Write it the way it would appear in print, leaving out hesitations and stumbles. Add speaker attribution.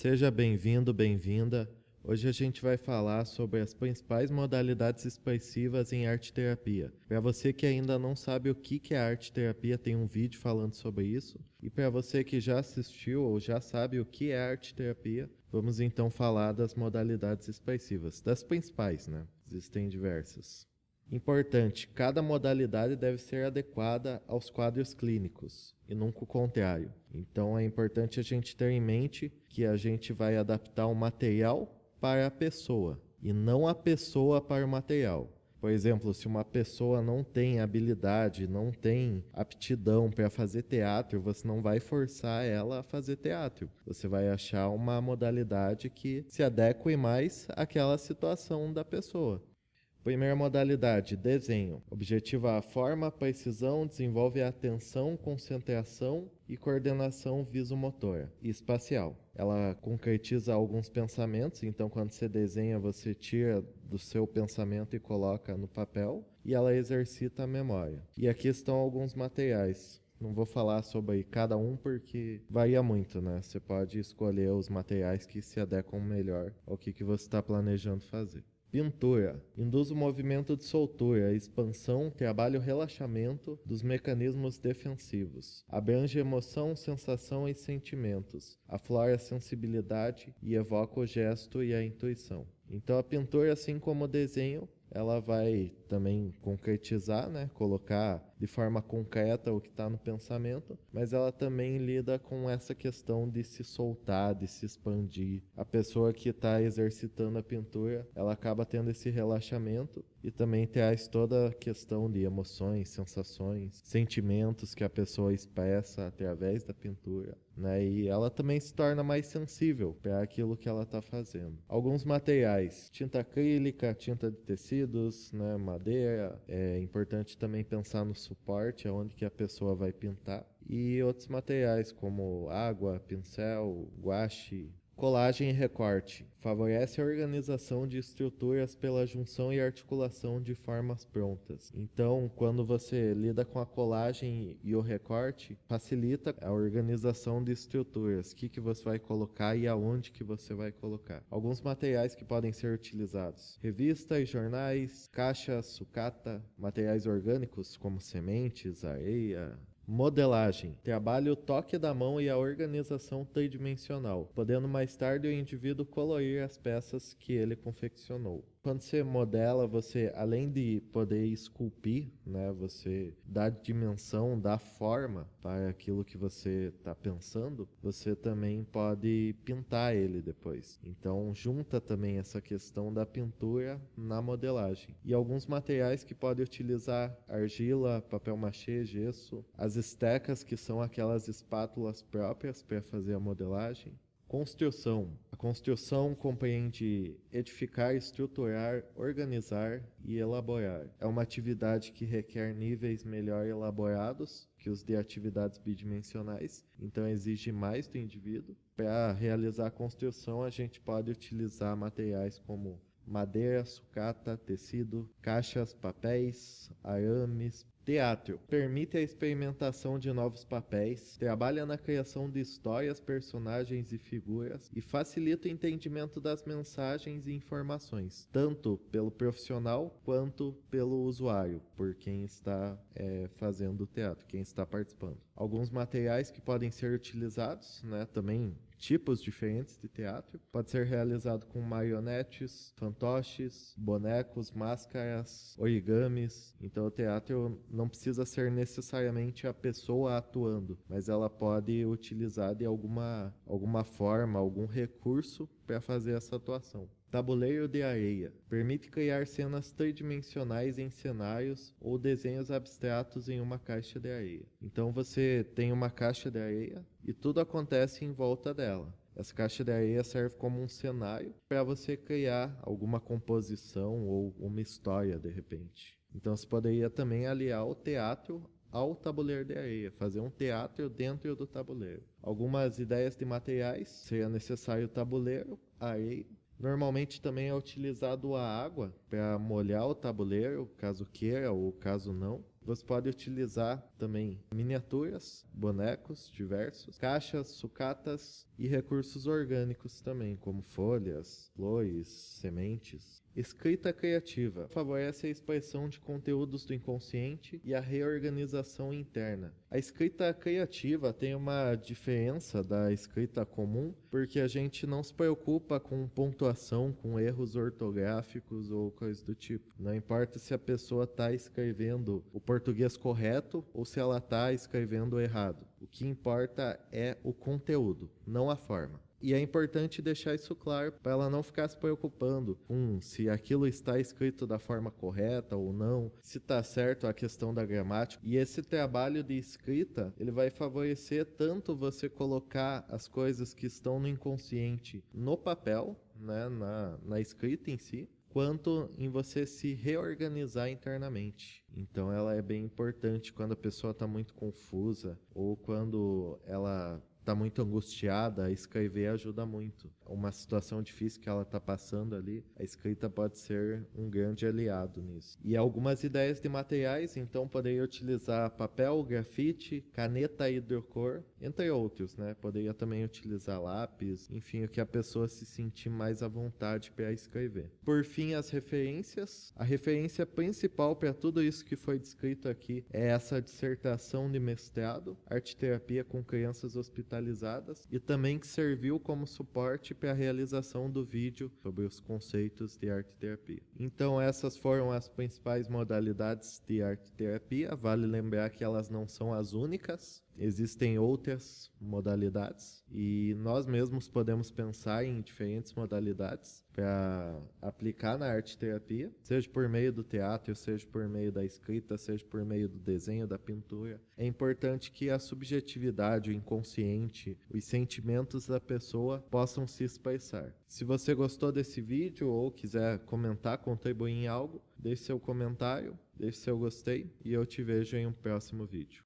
Speaker 1: Seja bem-vindo, bem-vinda. Hoje a gente vai falar sobre as principais modalidades expressivas em arte-terapia. Para você que ainda não sabe o que é arte-terapia, tem um vídeo falando sobre isso. E para você que já assistiu ou já sabe o que é arte-terapia, vamos então falar das modalidades expressivas, das principais, né? Existem diversas. Importante, cada modalidade deve ser adequada aos quadros clínicos e nunca o contrário. Então é importante a gente ter em mente que a gente vai adaptar o material para a pessoa e não a pessoa para o material. Por exemplo, se uma pessoa não tem habilidade, não tem aptidão para fazer teatro, você não vai forçar ela a fazer teatro. Você vai achar uma modalidade que se adeque mais àquela situação da pessoa. Primeira modalidade, desenho. Objetiva a forma, precisão, desenvolve a atenção, concentração e coordenação visomotora e espacial. Ela concretiza alguns pensamentos, então quando você desenha, você tira do seu pensamento e coloca no papel, e ela exercita a memória. E aqui estão alguns materiais. Não vou falar sobre cada um porque varia muito, né? Você pode escolher os materiais que se adequam melhor ao que você está planejando fazer. Pintura. Induz o movimento de soltura, expansão, trabalha o relaxamento dos mecanismos defensivos. Abrange emoção, sensação e sentimentos. Aflora a sensibilidade e evoca o gesto e a intuição. Então a pintura, assim como o desenho, ela vai também concretizar, né? Colocar de forma concreta o que está no pensamento, mas ela também lida com essa questão de se soltar, de se expandir. A pessoa que está exercitando a pintura, ela acaba tendo esse relaxamento e também traz toda a questão de emoções, sensações, sentimentos que a pessoa expressa através da pintura, né? E ela também se torna mais sensível para aquilo que ela está fazendo. Alguns materiais, tinta acrílica, tinta de tecidos, né? Madeira. É importante também pensar no suporte, aonde que a pessoa vai pintar. E outros materiais como água, pincel, guache. Colagem e recorte. Favorece a organização de estruturas pela junção e articulação de formas prontas. Então, quando você lida com a colagem e o recorte, facilita a organização de estruturas. O que você vai colocar e aonde que você vai colocar. Alguns materiais que podem ser utilizados. Revistas, jornais, caixas, sucata, materiais orgânicos como sementes, areia. Modelagem. Trabalha o toque da mão e a organização tridimensional, podendo mais tarde o indivíduo colorir as peças que ele confeccionou. Quando você modela, você, além de poder esculpir, né, você dá dimensão, dá forma para aquilo que você está pensando, você também pode pintar ele depois. Então, junta também essa questão da pintura na modelagem. E alguns materiais que pode utilizar: argila, papel machê, gesso, as estecas, que são aquelas espátulas próprias para fazer a modelagem. Construção. A construção compreende edificar, estruturar, organizar e elaborar. É uma atividade que requer níveis melhor elaborados que os de atividades bidimensionais, então exige mais do indivíduo. Para realizar a construção, a gente pode utilizar materiais como madeira, sucata, tecido, caixas, papéis, arames. Teatro. Permite a experimentação de novos papéis, trabalha na criação de histórias, personagens e figuras e facilita o entendimento das mensagens e informações, tanto pelo profissional quanto pelo usuário, por quem está fazendo o teatro, quem está participando. Alguns materiais que podem ser utilizados, né, também tipos diferentes de teatro. Pode ser realizado com marionetes, fantoches, bonecos, máscaras, origamis. Então o teatro não precisa ser necessariamente a pessoa atuando, mas ela pode utilizar de alguma forma, algum recurso para fazer essa atuação. Tabuleiro de areia. Permite criar cenas tridimensionais em cenários ou desenhos abstratos em uma caixa de areia. Então você tem uma caixa de areia e tudo acontece em volta dela. Essa caixa de areia serve como um cenário para você criar alguma composição ou uma história de repente. Então você poderia também aliar o teatro ao tabuleiro de areia, fazer um teatro dentro do tabuleiro. Algumas ideias de materiais: seria necessário o tabuleiro, a areia. Normalmente também é utilizado a água para molhar o tabuleiro, caso queira ou caso não. Você pode utilizar também miniaturas, bonecos diversos, caixas, sucatas e recursos orgânicos também, como folhas, flores, sementes. Escrita criativa favorece a expressão de conteúdos do inconsciente e a reorganização interna. A escrita criativa tem uma diferença da escrita comum, porque a gente não se preocupa com pontuação, com erros ortográficos ou coisa do tipo. Não importa se a pessoa está escrevendo o português correto ou se ela está escrevendo errado. O que importa é o conteúdo, não a forma. E é importante deixar isso claro para ela não ficar se preocupando com se aquilo está escrito da forma correta ou não, se está certo a questão da gramática. E esse trabalho de escrita, ele vai favorecer tanto você colocar as coisas que estão no inconsciente no papel, né, na escrita em si, quanto em você se reorganizar internamente. Então ela é bem importante quando a pessoa está muito confusa ou quando ela está muito angustiada, escrever ajuda muito. Uma situação difícil que ela está passando ali, a escrita pode ser um grande aliado nisso. E algumas ideias de materiais, então poderia utilizar papel, grafite, caneta hidrocor, entre outros, né? Poderia também utilizar lápis, enfim, o que a pessoa se sentir mais à vontade para escrever. Por fim, as referências. A referência principal para tudo isso que foi descrito aqui é essa dissertação de mestrado, arte-terapia com crianças hospitalizadas, e também que serviu como suporte para a realização do vídeo sobre os conceitos de arte-terapia. Então essas foram as principais modalidades de arte-terapia. Vale lembrar que elas não são as únicas. Existem outras modalidades e nós mesmos podemos pensar em diferentes modalidades para aplicar na arte-terapia, seja por meio do teatro, seja por meio da escrita, seja por meio do desenho, da pintura. É importante que a subjetividade, o inconsciente, os sentimentos da pessoa possam se expressar. Se você gostou desse vídeo ou quiser comentar, contribuir em algo, deixe seu comentário, deixe seu gostei e eu te vejo em um próximo vídeo.